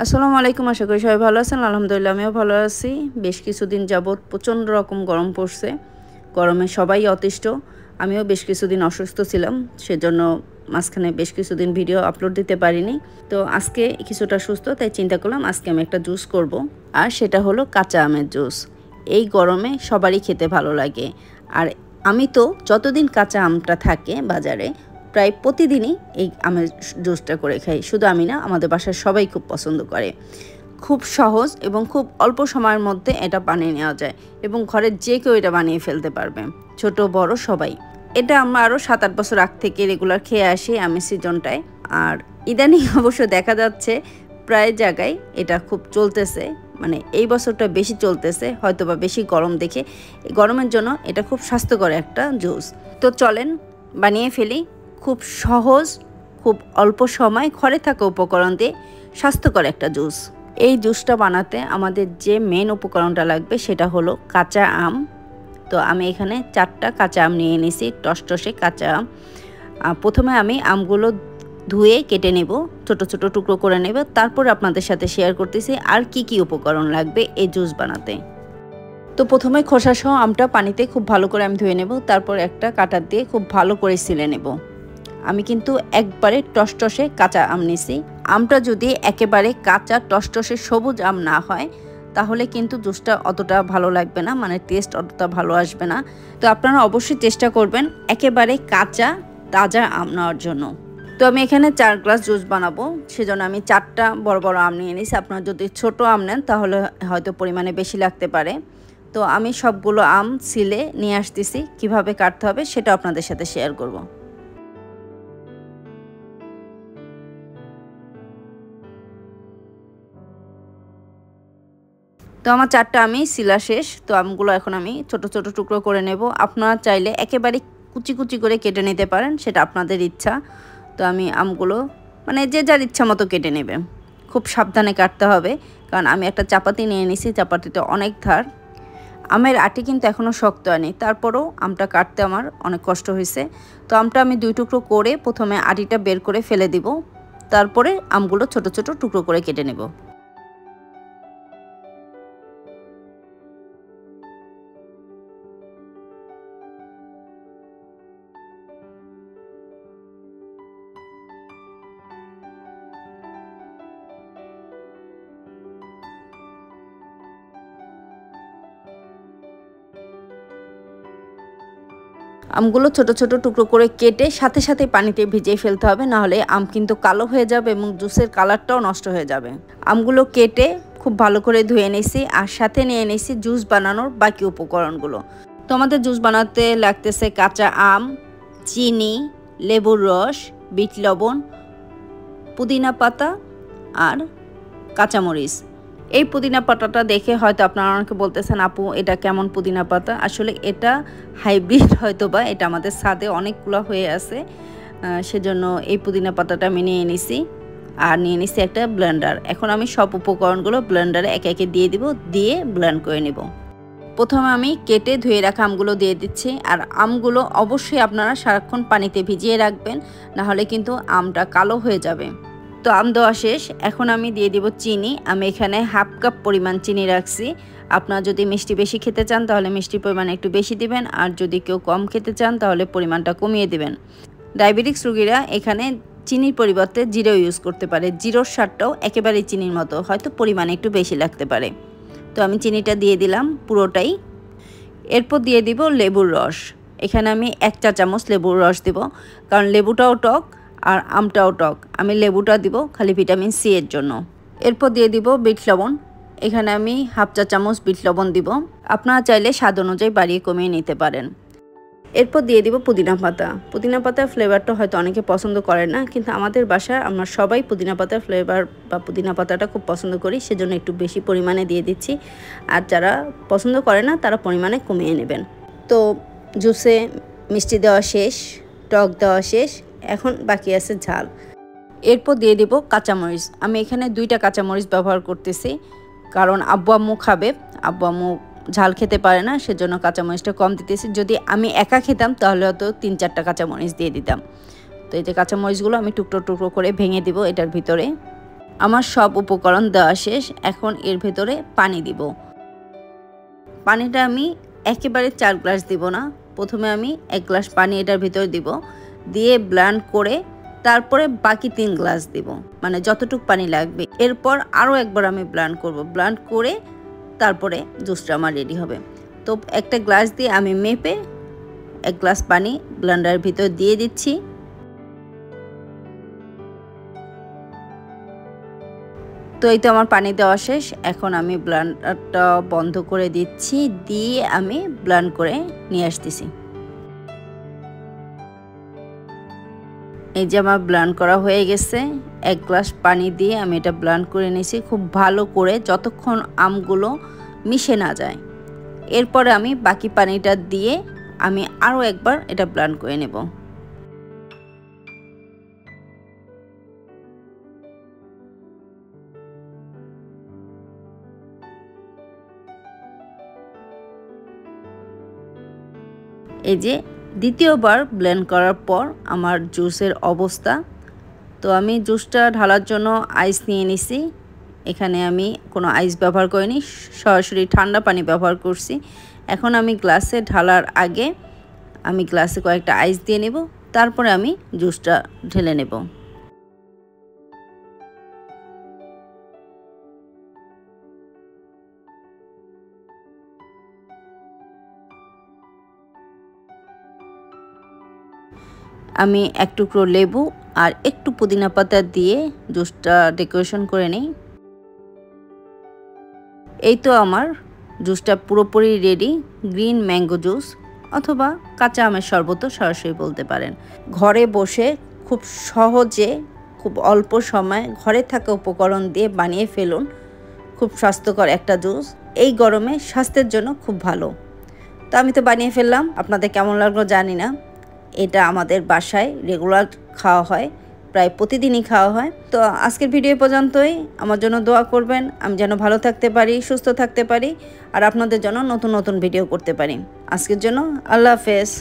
আসসালামু আলাইকুম। আশা করি সবাই ভালো আছেন। আলহামদুলিল্লাহ আমিও ভালো আছি। বেশ কিছুদিন যাবৎ প্রচণ্ড রকম গরম পড়ছে। গরমে সবাই অতিষ্ঠ। আমিও বেশ কিছুদিন অসুস্থ ছিলাম, সেজন্য মাঝখানে বেশ কিছুদিন ভিডিও আপলোড দিতে পারিনি। তো আজকে কিছুটা সুস্থ, তাই চিন্তা করলাম আজকে আমি একটা জুস করব, আর সেটা হলো কাঁচা আমের জুস। এই গরমে সবারই খেতে ভালো লাগে, আর আমি তো যতদিন কাঁচা আমটা থাকে বাজারে প্রায় প্রতিদিনই এই আমের জুসটা করে খাই। শুধু আমি না, আমাদের বাসার সবাই খুব পছন্দ করে। খুব সহজ এবং খুব অল্প সময়ের মধ্যে এটা বানিয়ে নেওয়া যায়, এবং ঘরের যে কেউ এটা বানিয়ে ফেলতে পারবে, ছোট বড় সবাই। এটা আমরা আরও 7-8 বছর আগ থেকে রেগুলার খেয়ে আসি আমের সিজনটায়। আর ইদানিং অবশ্য দেখা যাচ্ছে প্রায় জায়গায় এটা খুব চলতেছে, মানে এই বছরটা বেশি চলতেছে, হয়তো বা বেশি গরম দেখে। গরমের জন্য এটা খুব স্বাস্থ্যকর একটা জুস। তো চলেন বানিয়ে ফেলি। খুব সহজ, খুব অল্প সময় ঘরে থাকা উপকরণ দিয়ে স্বাস্থ্যকর একটা জুস। এই জুসটা বানাতে আমাদের যে মেন উপকরণটা লাগবে সেটা হলো কাঁচা আম। তো আমি এখানে 4টা কাঁচা আম নিয়ে নিয়েছি, টসটসে কাঁচা আম। প্রথমে আমি আমগুলো ধুয়ে কেটে নেব, ছোট ছোট টুকরো করে নেব। তারপর আপনাদের সাথে শেয়ার করতেছি আর কি কি উপকরণ লাগবে এই জুস বানাতে। তো প্রথমে খোসাসহ আমটা পানিতে খুব ভালো করে আমি ধুয়ে নেব, তারপর একটা কাঁটার দিয়ে খুব ভালো করে ছিলে নেব। আমি কিন্তু একবারে টসটসে কাঁচা আম নিছি। আমটা যদি একেবারে কাঁচা টসটসে সবুজ আম না হয়, তাহলে কিন্তু জুসটা অতটা ভালো লাগবে না, মানে টেস্ট অতটা ভালো আসবে না। তো আপনারা অবশ্যই চেষ্টা করবেন একেবারে কাঁচা তাজা আম নেওয়ার জন্য। তো আমি এখানে 4 গ্লাস জুস বানাবো, সেজন্য আমি 4টা বড় বড় আম নিয়ে নিয়েছি। আপনারা যদি ছোট আম নেন তাহলে হয়তো পরিমাণে বেশি লাগতে পারে। তো আমি সবগুলো আম ছিলে নিয়ে আসতেছি, কিভাবে কাটতে হবে সেটা আপনাদের সাথে শেয়ার করব। তো আমার 4টা আমি সিলা শেষ। তো আমগুলো এখন আমি ছোট ছোট টুকরো করে নেব। আপনারা চাইলে একেবারে কুচি কুচি করে কেটে নিতে পারেন, সেটা আপনাদের ইচ্ছা। তো আমি আমগুলো মানে যে যার ইচ্ছা মতো কেটে নেবে। খুব সাবধানে কাটতে হবে, কারণ আমি একটা চাপাতি নিয়ে নিছি, চাপাতিতে অনেক ধার। আমের আটি কিন্তু এখনও শক্ত হয়নি, তারপরেও আমটা কাটতে আমার অনেক কষ্ট হয়েছে। তো আমটা আমি 2 টুকরো করে প্রথমে আটিটা বের করে ফেলে দিব, তারপরে আমগুলো ছোট ছোট টুকরো করে কেটে নেব। আমগুলো ছোট ছোট টুকরো করে কেটে সাথে সাথে পানিতে ভিজিয়ে ফেলতে হবে, নাহলে আম কিন্তু কালো হয়ে যাবে এবং জুসের কালারটাও নষ্ট হয়ে যাবে। আমগুলো কেটে খুব ভালো করে ধুয়ে নিয়েছি, আর সাথে নিয়ে নিয়েছি জুস বানানোর বাকি উপকরণগুলো। তো আমাদের জুস বানাতে লাগতেছে কাঁচা আম, চিনি, লেবুর রস, বিট লবণ, পুদিনা পাতা আর কাঁচামরিচ। এই পুদিনা পাতাটা দেখে হয়তো আপনারা অনেকে বলতেছেন, আপু এটা কেমন পুদিনা পাতা? আসলে এটা হাইব্রিড, হয়তো বা এটা আমাদের ছাদে অনেকগুলো হয়ে আছে, সেজন্য এই পুদিনা পাতাটা আমি নিয়ে নিছি। আর নিয়ে নিছি একটা ব্লেন্ডার। এখন আমি সব উপকরণগুলো ব্লেন্ডারে একে একে দিয়ে দিব, দিয়ে ব্লেন্ড করে নেব। প্রথমে আমি কেটে ধুয়ে রাখা আমগুলো দিয়ে দিচ্ছি। আর আমগুলো অবশ্যই আপনারা সারাক্ষণ পানিতে ভিজিয়ে রাখবেন, নাহলে কিন্তু আমটা কালো হয়ে যাবে। তো আম দেওয়া শেষ, এখন আমি দিয়ে দিব চিনি। আমি এখানে 1/2 কাপ পরিমাণ চিনি রাখছি। আপনারা যদি মিষ্টি বেশি খেতে চান তাহলে মিষ্টির পরিমাণ একটু বেশি দিবেন, আর যদি কেউ কম খেতে চান তাহলে পরিমাণটা কমিয়ে দিবেন। ডায়াবেটিক্স রোগীরা এখানে চিনির পরিবর্তে জিরো ইউজ করতে পারে। জিরোর স্বাদটাও একেবারেই চিনির মতো, হয়তো পরিমাণ একটু বেশি লাগতে পারে। তো আমি চিনিটা দিয়ে দিলাম পুরোটাই। এরপর দিয়ে দিব লেবুর রস। এখানে আমি 1 চা চামচ লেবুর রস দিব, কারণ লেবুটাও টক আর আমটাও টক। আমি লেবুটা দিব খালি ভিটামিন সি এর জন্য। এরপর দিয়ে দিব বিট লবণ। এখানে আমি 1/2 চা চামচ বিট লবণ দিব। আপনারা চাইলে স্বাদ অনুযায়ী বাড়িয়ে কমিয়ে নিতে পারেন। এরপর দিয়ে দিব পুদিনা পাতা। পুদিনা পাতার ফ্লেভারটা হয়তো অনেকে পছন্দ করে না, কিন্তু আমাদের বাসায় আমরা সবাই পুদিনা পাতার ফ্লেভার বা পুদিনা পাতাটা খুব পছন্দ করি, সেজন্য একটু বেশি পরিমাণে দিয়ে দিচ্ছি। আর যারা পছন্দ করে না তারা পরিমাণে কমিয়ে নেবেন। তো জুসে মিষ্টি দেওয়া শেষ, টক দেওয়া শেষ, এখন বাকি আছে ঝাল। এরপর দিয়ে দিব কাঁচামরিচ। আমি এখানে 2টা কাঁচামরিচ ব্যবহার করতেছি, কারণ আব্বু আম্মু খাবে। আব্বু আম্মু ঝাল খেতে পারে না, সেজন্য কাঁচামরিচটা কম দিতেছি। যদি আমি একা খেতাম তাহলে হয়তো 3-4টা কাঁচামরিচ দিয়ে দিতাম। তো এই যে কাঁচামরিচগুলো আমি টুকরো টুকরো করে ভেঙে দিব এটার ভিতরে। আমার সব উপকরণ দেওয়া শেষ। এখন এর ভেতরে পানি দিব। পানিটা আমি একেবারে 4 গ্লাস দিব না, প্রথমে আমি 1 গ্লাস পানি এটার ভিতরে দিব, দিয়ে ব্লেন্ড করে তারপরে বাকি 3 গ্লাস দিব, মানে যতটুকু পানি লাগবে। এরপর আরও একবার আমি ব্লেন্ড করব, ব্লেন্ড করে তারপরে জুসটা আমার রেডি হবে। তো একটা গ্লাস দিয়ে আমি মেপে 1 গ্লাস পানি ব্লেন্ডারের ভিতর দিয়ে দিচ্ছি। তো এই তো আমার পানি দেওয়া শেষ। এখন আমি ব্লেন্ডারটা বন্ধ করে দিচ্ছি, দিয়ে আমি ব্লেন্ড করে নিয়ে আসতেছি। এই যে আমার ব্লেন্ড করা হয়ে গেছে। 1 গ্লাস পানি দিয়ে আমি এটা ব্লেন্ড করে নিয়েছি খুব ভালো করে, যতক্ষণ আমগুলো মিশে না যায়। এরপরে আমি বাকি পানিটা দিয়ে আমি আরও একবার এটা ব্লেন্ড করে নেব। এই যে দ্বিতীয়বার ব্লেন্ড করার পর আমার জুসের অবস্থা। তো আমি জুসটা ঢালার জন্য আইস নিয়ে নিছি। এখানে আমি কোনো আইস ব্যবহার করিনি, সরাসরি ঠান্ডা পানি ব্যবহার করছি। এখন আমি গ্লাসে ঢালার আগে আমি গ্লাসে কয়েকটা আইস দিয়ে নেব, তারপরে আমি জুসটা ঢেলে নেব। আমি 1 টুকরো লেবু আর একটু পুদিনা পাতা দিয়ে জুসটা ডেকোরেশন করে নিই। এই তো আমার জুসটা পুরোপুরি রেডি। গ্রিন ম্যাঙ্গো জুস অথবা কাঁচা আমের শরবতও সরাসরি বলতে পারেন। ঘরে বসে খুব সহজে, খুব অল্প সময় ঘরে থাকা উপকরণ দিয়ে বানিয়ে ফেলুন খুব স্বাস্থ্যকর একটা জুস। এই গরমে স্বাস্থ্যের জন্য খুব ভালো। তো আমি তো বানিয়ে ফেললাম, আপনাদের কেমন লাগলো জানি না। এটা আমাদের বাসায় রেগুলার খাওয়া হয়, প্রায় প্রতিদিনই খাওয়া হয়। তো আজকের ভিডিও পর্যন্তই। আমার জন্য দোয়া করবেন, আমি যেন ভালো থাকতে পারি, সুস্থ থাকতে পারি, আর আপনাদের জন্য নতুন নতুন ভিডিও করতে পারি। আজকের জন্য আল্লাহ হাফেজ।